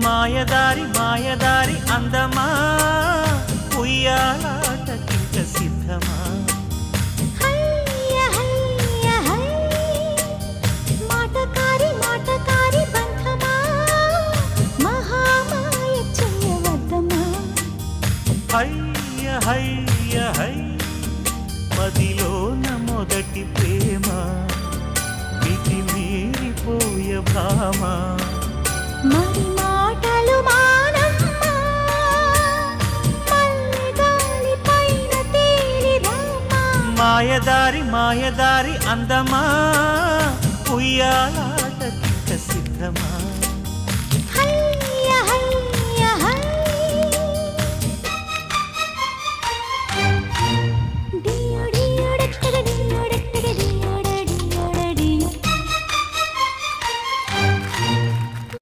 మాయదారి మాయదారి అందమా ఉయ్యాలాటకింక సిద్ధమా మాటకారి మాటకారి బంధమా మహామాయ చెయ్యవద్దమా హయ్య హయ్య హై మదిలోన మొదటి ప్రేమ మితి మీరిపోయ భామ మరి మాటలు మానమ్మా మల్లెగాలి పైన తేలి రామా మాయదారి మాయదారి అందమా ఉయ్యాల